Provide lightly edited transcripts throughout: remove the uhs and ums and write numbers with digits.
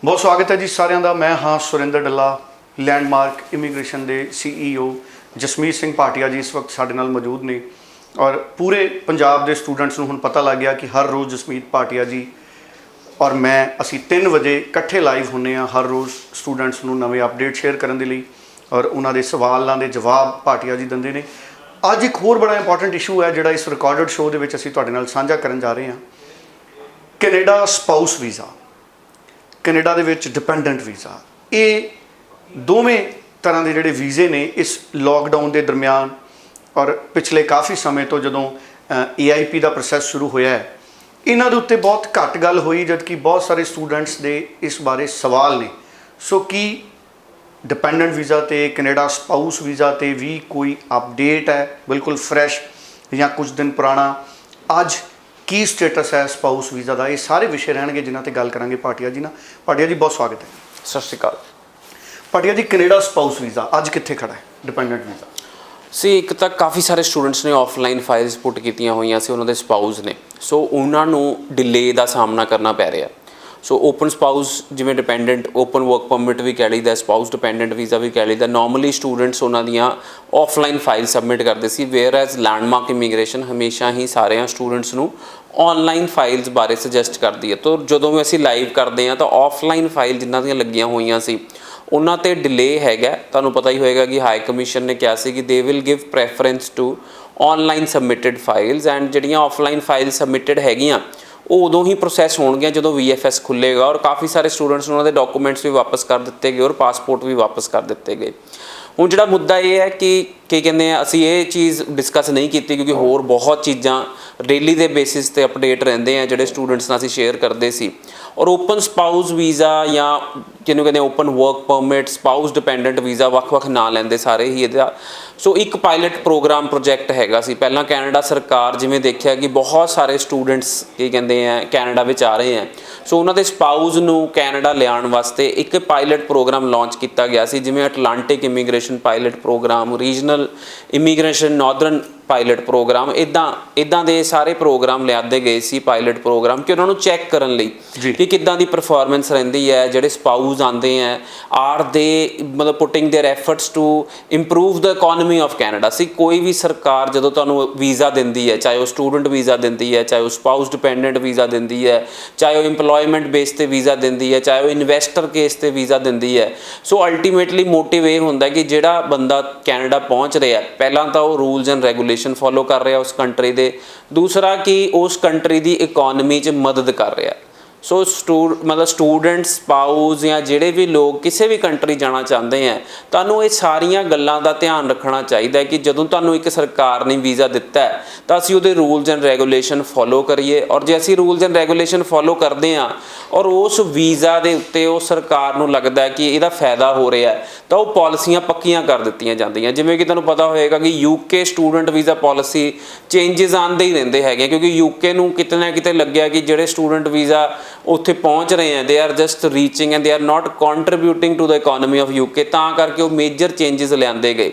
बहुत स्वागत है जी सारिਆਂ ਦਾ। मैं हाँ सुरिंदर ढिल्ला, लैंडमार्क इमीग्रेशन के CEO जसमीत सिंह भाटिया जी इस वक्त साडे नाल मौजूद ने। और पूरे पंजाब के स्टूडेंट्स नूं हुण पता लग गया कि हर रोज़ जसमीत भाटिया जी और मैं असी 3 बजे इकट्ठे लाइव होंने हाँ हर रोज़ स्टूडेंट्स नूं नवे अपडेट शेयर करने के लिए और उन्होंने सवालों के जवाब भाटिया जी दिंदे ने। अज एक होर बड़ा इंपॉर्टेंट इशू है जिहड़ा इस रिकॉर्डिड शो के विच असीं तुहाडे नाल साझा करन जा रहे हैं। कैनेडा स्पाउस वीज़ा, कैनेडा दे विच डिपेंडेंट वीज़ा, ये दोवें तरह के जिहड़े वीज़े ने इस लॉकडाउन के दरम्यान और पिछले काफ़ी समय तो जदों AIP का प्रोसैस शुरू होया है, इन्हां दे उत्ते बहुत घट गल हुई, जबकि बहुत सारे स्टूडेंट्स दे इस बारे सवाल ने। सो कि डिपेंडेंट वीज़ा तो कैनेडा स्पाउस वीज़ा तो भी कोई अपडेट है बिल्कुल फ्रैश या कुछ दिन पुराना, अज की स्टेटस है स्पाउस वीज़ा का, ये सारे विषय रहने जिन्हों पर गल करांगे भाटिया जी ना। भाटिया जी बहुत स्वागत है। सत श्री अकाल। भाटिया जी, कैनेडा स्पाउस वीज़ा अज कित्थे खड़ा है डिपेंडेंट वीज़ा? सी एक तो काफ़ी सारे स्टूडेंट्स ने ऑफलाइन फाइल्स पुट कीतियां होईयां सी उन्होंने स्पाउस ने, सो उन्होंने डिले का सामना करना पै रहा। सो ओपन स्पाउस जिमें डिपेंडेंट ओपन वर्क परमिट भी कह लीदा, स्पाउस डिपेंडेंट वीज़ा भी कह लीदा। नॉर्मली स्टूडेंट्स उन्होंने ऑफलाइन फाइल सबमिट करते सी, वेयर एज लैंडमार्क इमीग्रेशन हमेशा ही सारे स्टूडेंट्स नूं ऑनलाइन फाइल्स बारे सजैसट करती है। तो जो भी असीं लाइव करते हैं तो ऑफलाइन फाइल जिन्हां ਦੀਆਂ ਲੱਗੀਆਂ ਹੋਈਆਂ ਸੀ ਉਹਨਾਂ ਤੇ डिले हैगा। ਤੁਹਾਨੂੰ पता ही होएगा कि हाई कमीशन ने कहा ਸੀ कि they will give preference to online submitted files and ਜਿਹੜੀਆਂ ऑफलाइन फाइल सबमिटेड हैगियां ਉਹ ਉਦੋਂ ਹੀ ਪ੍ਰੋਸੈਸ ਹੋਣਗੀਆਂ ਜਦੋਂ VFS ਖੁੱਲੇਗਾ। और काफ़ी सारे स्टूडेंट्स ਨੂੰ ਉਹਨਾਂ ਦੇ ਡਾਕੂਮੈਂਟਸ ਵੀ ਵਾਪਸ ਕਰ ਦਿੱਤੇ ਗਏ और ਪਾਸਪੋਰਟ भी वापस कर ਦਿੱਤੇ गए। ਹੁਣ ਜਿਹੜਾ ਮੁੱਦਾ ਇਹ ਹੈ ਕਿ ਕੀ ਕਹਿੰਦੇ ਆ, ਅਸੀਂ ਇਹ ਚੀਜ਼ ਡਿਸਕਸ ਨਹੀਂ ਕੀਤੀ ਕਿਉਂਕਿ ਹੋਰ ਬਹੁਤ ਚੀਜ਼ਾਂ ਡੇਲੀ ਦੇ ਬੇਸਿਸ ਤੇ ਅਪਡੇਟ ਰਹਿੰਦੇ ਆ ਜਿਹੜੇ ਸਟੂਡੈਂਟਸ ਨਾਲ ਅਸੀਂ ਸ਼ੇਅਰ ਕਰਦੇ ਸੀ। ਔਰ ਓਪਨ ਸਪਾਊਸ ਵੀਜ਼ਾ ਜਾਂ ਜਿਹਨੂੰ ਕਹਿੰਦੇ open work permit, spouse dependent visa, ਵੱਖ-ਵੱਖ ਨਾਂ ਲੈਂਦੇ ਸਾਰੇ ਹੀ ਇਹਦਾ। ਸੋ ਇੱਕ ਪਾਇਲਟ ਪ੍ਰੋਗਰਾਮ ਪ੍ਰੋਜੈਕਟ ਹੈਗਾ ਸੀ ਪਹਿਲਾਂ ਕੈਨੇਡਾ ਸਰਕਾਰ ਜਿਵੇਂ ਦੇਖਿਆ ਕਿ ਬਹੁਤ ਸਾਰੇ ਸਟੂਡੈਂਟਸ ਕੀ ਕਹਿੰਦੇ ਆ ਕੈਨੇਡਾ ਵਿੱਚ ਆ ਰਹੇ ਆ, ਸੋ ਉਹਨਾਂ ਦੇ ਸਪਾਊਸ ਨੂੰ ਕੈਨੇਡਾ ਲਿਆਉਣ ਵਾਸਤੇ ਇੱਕ ਪਾਇਲਟ ਪ੍ਰੋਗਰਾਮ ਲਾਂਚ ਕੀਤਾ ਗਿਆ ਸੀ, ਜਿਵੇਂ Atlantic immigration pilot programme, regional immigration northern pilot programme, ਇੱਦਾਂ ਦੇ ਸਾਰੇ ਪ੍ਰੋਗਰਾਮ ਲਿਆਦੇ ਗਏ ਸੀ ਪਾਇਲਟ ਪ੍ਰੋਗਰਾਮ ਕਿ ਉਹਨਾਂ ਨੂੰ ਚੈੱਕ ਕਰਨ ਲਈ ਕਿ ਕਿੱਦਾਂ ਦੀ ਪਰਫਾਰਮੈਂਸ ਰਹਿੰਦੀ ਹੈ। ਜਿਹੜੇ ਸਪਾਊਸ ਆਉਂਦੇ ਹੈ ਆਰ ਦੇ ਮਤਲਬ putting their efforts to improve the economy of Canada. ਸੀ ਕੋਈ ਵੀ ਸਰਕਾਰ ਜਦੋਂ ਤੁਹਾਨੂੰ ਵੀਜ਼ਾ ਦਿੰਦੀ ਹੈ, ਚਾਹੇ ਉਹ ਸਟੂਡੈਂਟ ਵੀਜ਼ਾ ਦਿੰਦੀ ਹੈ, ਚਾਹੇ ਉਹ ਸਪਾਊਸ ਡਿਪੈਂਡੈਂਟ ਵੀਜ਼ਾ ਦਿੰਦੀ ਹੈ, ਚਾਹੇ ਉਹ ਇੰਪਲੋਇਮੈਂਟ ਬੇਸ 'ਤੇ ਵੀਜ਼ਾ ਦਿੰਦੀ ਹੈ, ਚਾਹੇ ਉਹ ਇਨਵੈਸਟਰ ਕੇਸ 'ਤੇ ਵੀਜ਼ਾ ਦਿੰਦੀ ਹੈ। ਸੋ ਅਲਟੀਮੇਟਲੀ ਮੋਟਿਵ ਇਹ ਹੁੰਦਾ ਕਿ ਜਿਹੜਾ ਬੰਦਾ ਕੈਨੇਡਾ ਪਹੁੰਚ ਰਿਹਾ ਪਹਿਲਾਂ ਤਾਂ ਉਹ ਰੂਲਸ ਐਂਡ ਰੈਗੂਲੇਸ਼ਨ फॉलो कर रहा उस कंट्री दे, दूसरा कि उस कंट्री की इकोनमी च मदद कर रहा। सो मतलब स्टूडेंट स्पाउस या ਜਿਹੜੇ ਵੀ ਲੋਕ ਕਿਸੇ ਵੀ ਕੰਟਰੀ ਜਾਣਾ ਚਾਹੁੰਦੇ ਹੈ ਤੁਹਾਨੂੰ ਇਹ ਸਾਰੀਆਂ ਗੱਲਾਂ ਦਾ ਧਿਆਨ ਰੱਖਣਾ ਚਾਹੀਦਾ ਹੈ ਕਿ ਜਦੋਂ ਤੁਹਾਨੂੰ ਇੱਕ ਸਰਕਾਰ ਨੇ ਵੀਜ਼ਾ ਦਿੱਤਾ ਹੈ ਤਾਂ ਅਸੀਂ ਉਹਦੇ ਰੂਲਸ ਐਂਡ ਰੈਗੂਲੇਸ਼ਨ ਫੋਲੋ ਕਰੀਏ। ਔਰ ਜੇ ਅਸੀਂ ਰੂਲਸ ਐਂਡ ਰੈਗੂਲੇਸ਼ਨ ਫੋਲੋ ਕਰਦੇ ਹਾਂ ਔਰ ਉਸ ਵੀਜ਼ਾ ਦੇ ਉੱਤੇ ਉਹ ਸਰਕਾਰ ਨੂੰ ਲੱਗਦਾ ਕਿ ਇਹਦਾ ਫਾਇਦਾ ਹੋ ਰਿਹਾ ਤਾਂ ਉਹ ਪਾਲਿਸੀਆਂ ਪੱਕੀਆਂ ਕਰ ਦਿੱਤੀਆਂ ਜਾਂਦੀਆਂ। ਜਿਵੇਂ ਕਿ ਤੁਹਾਨੂੰ ਪਤਾ ਹੋਏਗਾ ਕਿ UK student visa policy changes ਆਉਂਦੇ ਹੀ ਰਹਿੰਦੇ ਹੈਗੇ ਕਿਉਂਕਿ UK ਨੂੰ ਕਿਤੇ ਨਾ ਕਿਤੇ ਲੱਗਿਆ ਕਿ ਜਿਹੜੇ ਸਟੂਡੈਂਟ ਵੀਜ਼ਾ ਉੱਥੇ ਪਹੁੰਚ ਰਹੇ हैं, they are just reaching and they are not contributing to the economy of UK, ਤਾਂ ਕਰਕੇ ਉਹ ਮੇਜਰ ਚੇਂਜਸ ਲਿਆਂਦੇ ਗਏ।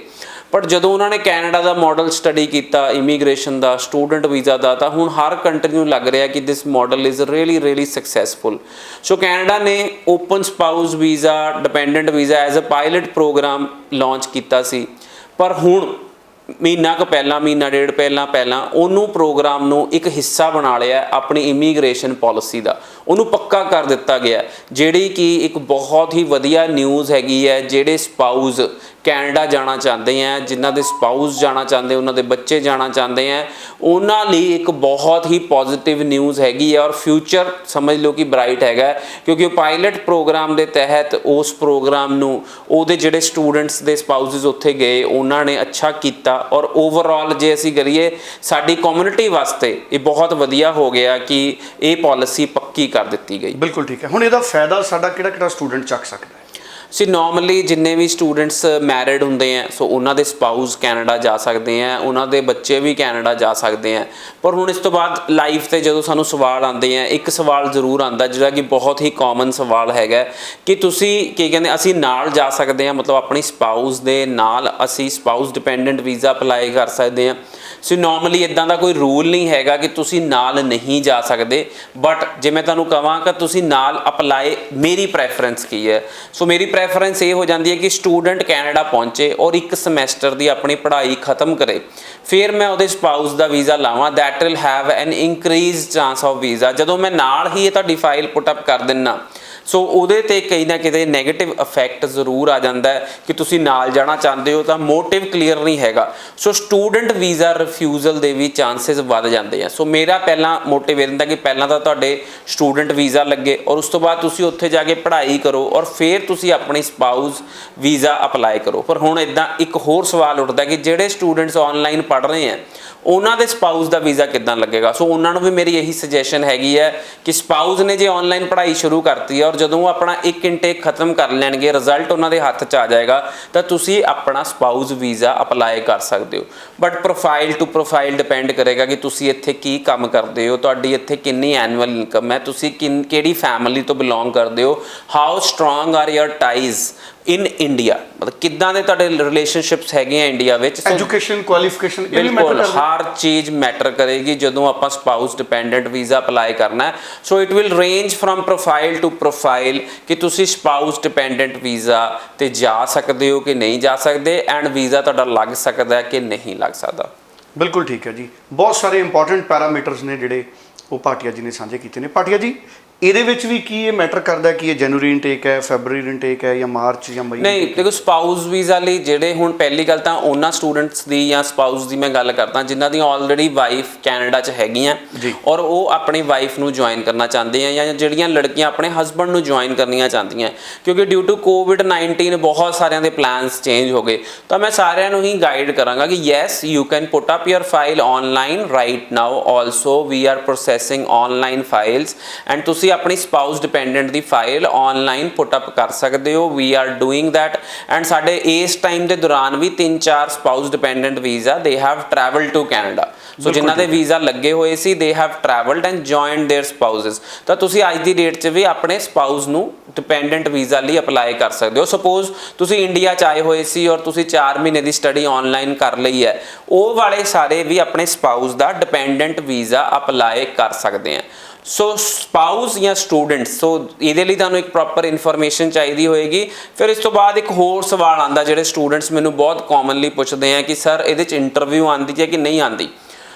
ਪਰ ਜਦੋਂ ਉਹਨਾਂ ਨੇ ਕੈਨੇਡਾ ਦਾ ਮਾਡਲ ਸਟੱਡੀ ਕੀਤਾ ਇਮੀਗ੍ਰੇਸ਼ਨ ਦਾ, ਸਟੂਡੈਂਟ ਵੀਜ਼ਾ ਦਾ, ਤਾਂ ਹੁਣ ਹਰ ਕੰਟਰੀ ਨੂੰ ਲੱਗ ਰਿਹਾ ਕਿ this model is really successful. So Canada ਨੇ open spouse visa, dependent visa as a pilot program launch ਕੀਤਾ ਸੀ। ਪਰ ਹੁਣ ਮਹੀਨਾ ਕੁ ਪਹਿਲਾਂ, ਮਹੀਨਾ ਡੇਢ ਪਹਿਲਾਂ ਉਹਨੂੰ ਪ੍ਰੋਗਰਾਮ ਨੂੰ ਇੱਕ ਹਿੱਸਾ ਬਣਾ ਲਿਆ ਆਪਣੀ ਇਮੀਗ੍ਰੇਸ਼ਨ ਪਾਲਿਸੀ ਦਾ, ਉਹਨੂੰ ਪੱਕਾ ਕਰ ਦਿੱਤਾ ਗਿਆ, ਜਿਹੜੀ ਕਿ ਇੱਕ ਬਹੁਤ ਹੀ ਵਧੀਆ ਨਿਊਜ਼ ਹੈਗੀ ਹੈ। ਜਿਹੜੇ ਸਪਾਊਸ ਕੈਨੇਡਾ ਜਾਣਾ ਚਾਹੁੰਦੇ ਹੈ, ਜਿਨ੍ਹਾਂ ਦੇ ਸਪਾਊਸ ਜਾਣਾ ਚਾਹੁੰਦੇ, ਉਹਨਾਂ ਦੇ ਬੱਚੇ ਜਾਣਾ ਚਾਹੁੰਦੇ ਹੈ, ਉਹਨਾਂ ਲਈ ਇੱਕ ਬਹੁਤ ਹੀ ਪੋਜ਼ਿਟਿਵ ਨਿਊਜ਼ ਹੈਗੀ ਹੈ। ਔਰ ਫਿਊਚਰ ਸਮਝ ਲਓ ਕਿ ਬ੍ਰਾਈਟ ਹੈਗਾ ਕਿਉਂਕਿ ਉਹ ਪਾਇਲਟ ਪ੍ਰੋਗਰਾਮ ਦੇ ਤਹਿਤ ਉਸ ਪ੍ਰੋਗਰਾਮ ਨੂੰ ਉਹਦੇ ਜਿਹੜੇ ਸਟੂਡੈਂਟਸ ਦੇ ਸਪਾਊਸਿਸ ਉੱਥੇ ਗਏ ਉਹਨਾਂ ਨੇ ਅੱਛਾ ਕੀਤਾ। ਔਰ ਓਵਰਆਲ ਜੇ ਅਸੀਂ ਕਰੀਏ ਸਾਡੀ ਕਮਿਊਨਿਟੀ ਵਾਸਤੇ ਇਹ ਬਹੁਤ ਵਧੀਆ ਹੋ ਗਿਆ ਕਿ ਇਹ ਪਾਲਿਸੀ ਪੱਕੀ ਕਰ ਦਿੱਤੀ ਗਈ। ਬਿਲਕੁਲ ਠੀਕ ਹੈ। ਹੁਣ ਇਹਦਾ ਫਾਇਦਾ ਸਾਡਾ ਕਿਹੜਾ ਸਟੂਡੈਂਟ ਚੱਕ ਸਕਦਾ ਹੈ? ਸੀ ਨਾਰਮਲੀ ਜਿੰਨੇ ਵੀ ਸਟੂਡੈਂਟਸ ਮੈਰਿਡ ਹੁੰਦੇ ਆ ਸੋ ਉਹਨਾਂ ਦੇ ਸਪਾਊਸ ਕੈਨੇਡਾ ਜਾ ਸਕਦੇ ਆ, ਉਹਨਾਂ ਦੇ ਬੱਚੇ ਵੀ ਕੈਨੇਡਾ ਜਾ ਸਕਦੇ ਆ। ਪਰ ਹੁਣ ਇਸ ਤੋਂ ਬਾਅਦ ਲਾਈਫ ਤੇ ਜਦੋਂ ਸਾਨੂੰ ਸਵਾਲ ਆਉਂਦੇ ਆ, ਇੱਕ ਸਵਾਲ ਜ਼ਰੂਰ ਆਉਂਦਾ ਜਿਹੜਾ ਕਿ ਬਹੁਤ ਹੀ ਕਾਮਨ ਸਵਾਲ ਹੈਗਾ ਕਿ ਤੁਸੀਂ ਕੀ ਕਹਿੰਦੇ ਅਸੀਂ ਨਾਲ ਜਾ ਸਕਦੇ ਆ, ਮਤਲਬ ਆਪਣੀ ਸਪਾਊਸ ਦੇ ਨਾਲ ਅਸੀਂ ਸਪਾਊਸ ਡਿਪੈਂਡੈਂਟ ਵੀਜ਼ਾ ਅਪਲਾਈ ਕਰ ਸਕਦੇ ਆ। ਸੋ ਨਾਰਮਲੀ ਇਦਾਂ ਦਾ ਕੋਈ ਰੂਲ ਨਹੀਂ ਹੈਗਾ ਕਿ ਤੁਸੀਂ ਨਾਲ ਨਹੀਂ ਜਾ ਸਕਦੇ, ਬਟ ਜੇ ਮੈਂ ਤੁਹਾਨੂੰ ਕਹਾਂ ਕਿ ਤੁਸੀਂ ਨਾਲ ਅਪਲਾਈ, ਮੇਰੀ ਪ੍ਰੈਫਰੈਂਸ ਕੀ ਹੈ? ਸੋ ਮੇਰੀ ਪ੍ਰੈਫਰੈਂਸ ਇਹ ਹੋ ਜਾਂਦੀ ਹੈ ਕਿ ਸਟੂਡੈਂਟ ਕੈਨੇਡਾ ਪਹੁੰਚੇ ਔਰ ਇੱਕ ਸਮੈਸਟਰ ਦੀ ਆਪਣੀ ਪੜ੍ਹਾਈ ਖਤਮ ਕਰੇ, ਫਿਰ ਮੈਂ ਉਹਦੇ ਸਪਾਊਸ ਦਾ ਵੀਜ਼ਾ ਲਾਵਾਂ। That will have an increase chance of visa. ਜਦੋਂ ਮੈਂ ਨਾਲ ਹੀ ਇਹ ਤੁਹਾਡੀ ਫਾਈਲ ਪੁੱਟ ਅਪ ਕਰ ਦਿੰਨਾ ਸੋ ਉਹਦੇ ਤੇ ਕਈ ਨਾ ਕਿਤੇ ਨੈਗੇਟਿਵ ਇਫੈਕਟ ਜ਼ਰੂਰ ਆ ਜਾਂਦਾ ਹੈ ਕਿ ਤੁਸੀਂ ਨਾਲ ਜਾਣਾ ਚਾਹੁੰਦੇ ਹੋ ਤਾਂ ਮੋਟਿਵ ਕਲੀਅਰ ਨਹੀਂ ਹੈਗਾ। ਸੋ ਸਟੂਡੈਂਟ ਵੀਜ਼ਾ ਰਿਫਿਊਜ਼ਲ ਦੇ ਵੀ ਚਾਂਸਸ ਵੱਧ ਜਾਂਦੇ ਆ। ਸੋ ਮੇਰਾ ਪਹਿਲਾ ਮੋਟਿਵ ਇਹ ਹੁੰਦਾ ਕਿ ਪਹਿਲਾਂ ਤਾਂ ਤੁਹਾਡੇ ਸਟੂਡੈਂਟ ਵੀਜ਼ਾ ਲੱਗੇ ਔਰ ਉਸ ਤੋਂ ਬਾਅਦ ਤੁਸੀਂ ਉੱਥੇ ਜਾ ਕੇ ਪੜ੍ਹਾਈ ਕਰੋ ਔਰ ਫਿਰ ਤੁਸੀਂ ਆਪਣੀ ਸਪਾਊਸ ਵੀਜ਼ਾ ਅਪਲਾਈ ਕਰੋ। ਪਰ ਹੁਣ ਇੱਦਾਂ ਇੱਕ ਹੋਰ ਸਵਾਲ ਉੱਠਦਾ ਕਿ ਜਿਹੜੇ ਸਟੂਡੈਂਟਸ ਆਨਲਾਈਨ ਪੜ੍ਹ ਰਹੇ ਆ ਉਹਨਾਂ ਦੇ ਸਪਾਊਸ ਦਾ ਵੀਜ਼ਾ ਕਿੱਦਾਂ ਲੱਗੇਗਾ? ਸੋ ਉਹਨਾਂ ਨੂੰ ਵੀ ਮੇਰੀ ਇਹੀ ਸੁਜੈਸ਼ਨ ਹੈਗੀ ਹੈ ਕਿ ਸਪਾਊਸ ਨੇ ਜੇ ਆਨਲਾਈਨ ਪੜ੍ਹਾਈ ਸ਼ੁਰੂ ਕਰਤੀ ਹੈ ਔਰ ਜਦੋਂ ਉਹ ਆਪਣਾ ਇੱਕ ਇਨਟੇਕ ਖਤਮ ਕਰ ਲੈਣਗੇ, ਰਿਜ਼ਲਟ ਉਹਨਾਂ ਦੇ ਹੱਥ 'ਚ ਆ ਜਾਏਗਾ ਤਾਂ ਤੁਸੀਂ ਆਪਣਾ ਸਪਾਊਸ ਵੀਜ਼ਾ ਅਪਲਾਈ ਕਰ ਸਕਦੇ ਹੋ। But profile to profile depend ਕਰੇਗਾ ਕਿ ਤੁਸੀਂ ਇੱਥੇ ਕੀ ਕੰਮ ਕਰਦੇ ਹੋ, ਤੁਹਾਡੀ ਇੱਥੇ ਕਿੰਨੀ ਐਨੂਅਲ ਇਨਕਮ ਹੈ, ਤੁਸੀਂ ਕਿਹੜੀ ਫੈਮਿਲੀ ਤੋਂ ਬਿਲੋਂਗ ਕਰਦੇ ਹੋ, how strong are your ties in India, ਮਤਲਬ ਕਿੱਦਾਂ ਦੇ ਤੁਹਾਡੇ ਰਿਲੇਸ਼ਨਸ਼ਿਪਸ ਹੈਗੇ ਆ ਇੰਡੀਆ ਵਿੱਚ। ਐਜੂਕੇਸ਼ਨ ਕੁਆਲੀਫਿਕੇਸ਼ਨ ਬਿਲਕੁਲ ਹਰ ਚੀਜ਼ ਮੈਟਰ ਕਰੇਗੀ ਜਦੋਂ ਆਪਾਂ ਸਪਾਊਸ ਡਿਪੈਂਡੈਂਟ ਵੀਜ਼ਾ ਅਪਲਾਈ ਕਰਨਾ ਹੈ। So it will range from profile to profile ਕਿ ਤੁਸੀਂ ਸਪਾਊਸ ਡਿਪੈਂਡੈਂਟ ਵੀਜ਼ਾ ਤੇ ਜਾ ਸਕਦੇ ਹੋ ਕਿ ਨਹੀਂ ਜਾ ਸਕਦੇ, ਐਂਡ ਵੀਜ਼ਾ ਤੁਹਾਡਾ ਲੱਗ ਸਕਦਾ ਹੈ ਕਿ ਨਹੀਂ ਲੱਗ ਸਕਦਾ। ਬਿਲਕੁਲ ਠੀਕ ਹੈ ਜੀ। ਬਹੁਤ ਸਾਰੇ ਇੰਪੋਰਟੈਂਟ ਪੈਰਾਮੀਟਰਸ ਨੇ ਜਿਹੜੇ ਉਹ ਭਾਟੀਆ ਜੀ ਨੇ ਸਾਂਝੇ ਕੀਤੇ ਨੇ। ਭਾਟੀਆ ਜੀ ਇਹਦੇ ਵਿੱਚ ਵੀ ਕੀ ਇਹ ਮੈਟਰ ਕਰਦਾ ਕਿ ਇਹ ਜਨਵਰੀ ਇਨਟੇਕ ਹੈ, ਫੈਬਰਰੀ ਇਨਟੇਕ ਹੈ ਜਾਂ ਮਾਰਚ ਜਾਂ ਮਈ? ਨਹੀਂ, ਦੇਖੋ ਸਪਾਊਸ ਵੀਜ਼ਾ ਲਈ ਜਿਹੜੇ ਹੁਣ ਪਹਿਲੀ ਗੱਲ ਤਾਂ ਉਹਨਾਂ ਸਟੂਡੈਂਟਸ ਦੀ ਜਾਂ ਸਪਾਊਸ ਦੀ ਮੈਂ ਗੱਲ ਕਰਦਾ ਜਿਨ੍ਹਾਂ ਦੀ ਆਲਰੇਡੀ ਵਾਈਫ ਕੈਨੇਡਾ 'ਚ ਹੈਗੀਆਂ ਔਰ ਉਹ ਆਪਣੀ ਵਾਈਫ ਨੂੰ ਜੁਆਇਨ ਕਰਨਾ ਚਾਹੁੰਦੇ ਆ, ਜਾਂ ਜਿਹੜੀਆਂ ਲੜਕੀਆਂ ਆਪਣੇ ਹਸਬੈਂਡ ਨੂੰ ਜੁਆਇਨ ਕਰਨੀਆਂ ਚਾਹੁੰਦੀਆਂ ਕਿਉਂਕਿ ਡਿਊ ਟੂ ਕੋਵਿਡ-19 ਬਹੁਤ ਸਾਰਿਆਂ ਦੇ ਪਲਾਨਸ ਚੇਂਜ ਹੋ ਗਏ, ਤਾਂ ਮੈਂ ਸਾਰਿਆਂ ਨੂੰ ਹੀ ਗਾਈਡ ਕਰਾਂਗਾ ਕਿ yes you can put up your file online right now. Also we are processing online files and ਤੁਸੀਂ ਆਪਣੀ ਸਪਾਊਸ ਡਿਪੈਂਡੈਂਟ ਦੀ ਫਾਈਲ ਆਨਲਾਈਨ ਪੁੱਟ ਅਪ ਕਰ ਸਕਦੇ ਹੋ। We are doing that and ਸਾਡੇ ਇਸ ਟਾਈਮ ਦੇ ਦੌਰਾਨ ਵੀ 3-4 spouse dependent visa they have travel to Canada. So ਜਿਨ੍ਹਾਂ ਦੇ ਵੀਜ਼ਾ ਲੱਗੇ ਹੋਏ ਸੀ they have travelled and joined their spouses. ਤਾਂ ਤੁਸੀਂ ਅੱਜ ਦੀ ਡੇਟ 'ਚ ਵੀ ਆਪਣੇ ਸਪਾਊਸ ਨੂੰ ਡਿਪੈਂਡੈਂਟ ਵੀਜ਼ਾ ਲਈ ਅਪਲਾਈ ਕਰ ਸਕਦੇ ਹੋ। ਸਪੋਜ਼ ਤੁਸੀਂ ਇੰਡੀਆ 'ਚ ਆਏ ਹੋਏ ਸੀ ਔਰ ਤੁਸੀਂ 4 ਮਹੀਨੇ ਦੀ ਸਟੱਡੀ ਆਨਲਾਈਨ ਕਰ ਲਈ ਹੈ, ਉਹ ਵਾਲੇ ਸਾਰੇ ਵੀ ਆਪਣੇ ਸਪਾਊਸ ਦਾ ਡਿਪੈਂਡੈਂਟ ਵੀਜ਼ਾ ਅਪਲਾਈ ਕਰ ਸਕਦੇ ਆ। ਸੋ ਸਪਾਊਸ ਜਾਂ ਸਟੂਡੈਂਟਸ, ਸੋ ਇਹਦੇ ਲਈ ਤੁਹਾਨੂੰ ਇੱਕ ਪ੍ਰੋਪਰ ਇਨਫੋਰਮੇਸ਼ਨ ਚਾਹੀਦੀ ਹੋਏਗੀ। ਫਿਰ ਇਸ ਤੋਂ ਬਾਅਦ ਇੱਕ ਹੋਰ ਸਵਾਲ ਆਉਂਦਾ ਜਿਹੜੇ ਸਟੂਡੈਂਟਸ ਮੈਨੂੰ ਬਹੁਤ ਕਾਮਨਲੀ ਪੁੱਛਦੇ ਆ ਕਿ ਸਰ ਇਹਦੇ 'ਚ ਇੰਟਰਵਿਊ ਆਉਂਦੀ ਹੈ ਕਿ ਨਹੀਂ ਆਉਂਦੀ।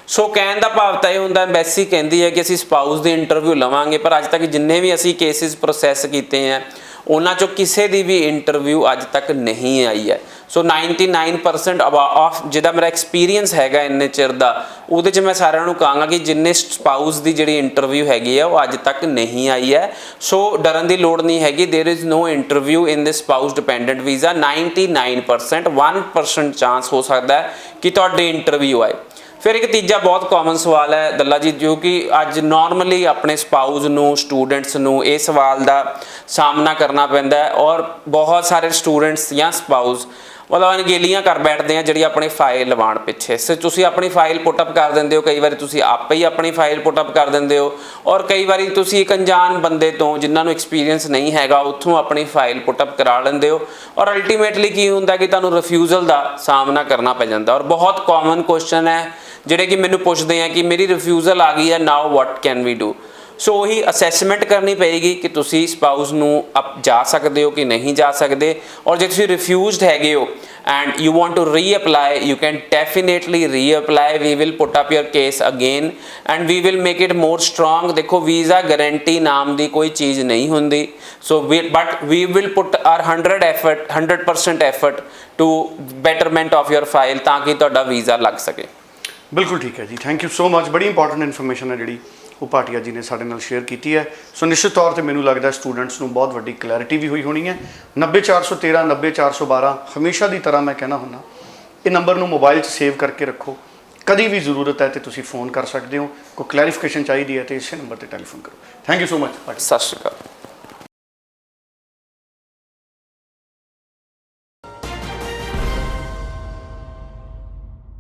ਸੋ ਕਹਿਣ ਦਾ ਭਾਵ ਤਾਂ ਇਹ ਹੁੰਦਾ ਐਮਬੈਸੀ ਕਹਿੰਦੀ ਹੈ ਕਿ ਅਸੀਂ ਸਪਾਊਸ ਦੀ ਇੰਟਰਵਿਊ ਲਵਾਂਗੇ, ਪਰ ਅੱਜ ਤੱਕ ਜਿੰਨੇ ਵੀ ਅਸੀਂ ਕੇਸਿਸ ਪ੍ਰੋਸੈਸ ਕੀਤੇ ਆ ਉਹਨਾਂ 'ਚੋਂ ਕਿਸੇ ਦੀ ਵੀ ਇੰਟਰਵਿਊ ਅੱਜ ਤੱਕ ਨਹੀਂ ਆਈ ਹੈ। ਸੋ 99% ਆਫ ਜਿਹਦਾ ਮੇਰਾ ਐਕਸਪੀਰੀਅੰਸ ਹੈਗਾ ਇੰਨੇ ਚਿਰ ਦਾ, ਉਹਦੇ 'ਚ ਮੈਂ ਸਾਰਿਆਂ ਨੂੰ ਕਹਾਂਗਾ ਕਿ ਜਿੰਨੇ ਸਪਾਊਸ ਦੀ ਜਿਹੜੀ ਇੰਟਰਵਿਊ ਹੈਗੀ ਆ ਉਹ ਅੱਜ ਤੱਕ ਨਹੀਂ ਆਈ ਹੈ। ਸੋ ਡਰਨ ਦੀ ਲੋੜ ਨਹੀਂ ਹੈਗੀ। There is no interview in this spouse dependent visa. 99% 1% chance ਹੋ ਸਕਦਾ ਹੈ ਕਿ ਤੁਹਾਡੀ ਇੰਟਰਵਿਊ ਆਏ। ਫਿਰ ਇੱਕ ਤੀਜਾ ਬਹੁਤ ਕਾਮਨ ਸਵਾਲ ਹੈ ਦੱਲਾ ਜੀ, ਜੋ ਕਿ ਅੱਜ ਨਾਰਮਲੀ ਆਪਣੇ ਸਪਾਊਸ ਨੂੰ, ਸਟੂਡੈਂਟਸ ਨੂੰ ਇਹ ਸਵਾਲ ਦਾ ਸਾਹਮਣਾ ਕਰਨਾ ਪੈਂਦਾ ਹੈ ਔਰ ਬਹੁਤ ਸਾਰੇ ਸਟੂਡੈਂਟਸ ਜਾਂ ਸਪਾਊਸ ਮਤਲਬ ਅਣਗਹਿਲੀਆਂ ਕਰ ਬੈਠਦੇ ਆ ਜਿਹੜੀ ਆਪਣੀ ਫਾਈਲ ਲਵਾਉਣ ਪਿੱਛੇ। ਸੋ ਤੁਸੀਂ ਆਪਣੀ ਫਾਈਲ ਪੁੱਟ ਅਪ ਕਰ ਦਿੰਦੇ ਹੋ, ਕਈ ਵਾਰੀ ਤੁਸੀਂ ਆਪੇ ਹੀ ਆਪਣੀ ਫਾਈਲ ਪੁੱਟ ਅਪ ਕਰ ਦਿੰਦੇ ਹੋ ਔਰ ਕਈ ਵਾਰੀ ਤੁਸੀਂ ਇੱਕ ਅਣਜਾਣ ਬੰਦੇ ਤੋਂ ਜਿਨ੍ਹਾਂ ਨੂੰ ਐਕਸਪੀਰੀਅੰਸ ਨਹੀਂ ਹੈਗਾ ਉੱਥੋਂ ਆਪਣੀ ਫਾਈਲ ਪੁੱਟ ਅਪ ਕਰਾ ਲੈਂਦੇ ਹੋ ਔਰ ਅਲਟੀਮੇਟਲੀ ਕੀ ਹੁੰਦਾ ਕਿ ਤੁਹਾਨੂੰ ਰਿਫਿਊਜ਼ਲ ਦਾ ਸਾਹਮਣਾ ਕਰਨਾ ਪੈ ਜਾਂਦਾ। ਔਰ ਬਹੁਤ ਕਾਮਨ ਕੁਐਸਚਨ ਹੈ ਜਿਹੜੇ ਕਿ ਮੈਨੂੰ ਪੁੱਛਦੇ ਆ ਕਿ ਮੇਰੀ ਰਿਫਿਊਜ਼ਲ ਆ ਗਈ ਹੈ, ਨਾਓ ਵਾਟ ਕੈਨ ਵੀ ਡੂ। ਸੋ ਉਹੀ ਅਸੈਸਮੈਂਟ ਕਰਨੀ ਪਏਗੀ ਕਿ ਤੁਸੀਂ ਸਪਾਊਸ ਨੂੰ ਜਾ ਸਕਦੇ ਹੋ ਕਿ ਨਹੀਂ ਜਾ ਸਕਦੇ। ਔਰ ਜੇ ਤੁਸੀਂ ਰਿਫਿਊਜ਼ਡ ਹੈਗੇ ਹੋ and you want to reapply, you can definitely reapply. We will put up your case again and we will make it more strong. देखो वीज़ा गारंटी नाम दी कोई चीज़ नहीं हुंदी, so but we will put our 100% effort to betterment of your file ताकि तुहाडा visa लग सके। बिल्कुल ठीक है जी, थैंक यू सो मच। बड़ी इंपॉर्टेंट इन्फॉर्मेशन है जी ਉਹ ਭਾਟੀਆ ਜੀ ਨੇ ਸਾਡੇ ਨਾਲ ਸ਼ੇਅਰ ਕੀਤੀ ਹੈ। ਸੋ ਨਿਸ਼ਚਿਤ ਤੌਰ ਤੇ ਮੈਨੂੰ ਲੱਗਦਾ ਸਟੂਡੈਂਟਸ ਨੂੰ ਬਹੁਤ ਵੱਡੀ ਕਲੈਰਿਟੀ ਵੀ ਹੋਈ ਹੋਣੀ ਹੈ। 90413 90412 ਹਮੇਸ਼ਾ ਦੀ ਤਰ੍ਹਾਂ ਮੈਂ ਕਹਿਣਾ ਹੁੰਦਾ ਇਹ ਨੰਬਰ ਨੂੰ ਮੋਬਾਈਲ 'ਚ ਸੇਵ ਕਰਕੇ ਰੱਖੋ। ਕਦੀ ਵੀ ਜ਼ਰੂਰਤ ਹੈ ਤੇ ਤੁਸੀਂ ਫੋਨ ਕਰ ਸਕਦੇ ਹੋ। ਕੋਈ ਕਲੈਰੀਫਿਕੇਸ਼ਨ ਚਾਹੀਦੀ ਹੈ ਤੇ ਇਸੇ ਨੰਬਰ ਤੇ ਟੈਲੀਫੋਨ ਕਰੋ। Thank you so much. ਸਤਿ ਸ਼੍ਰੀ ਅਕਾਲ।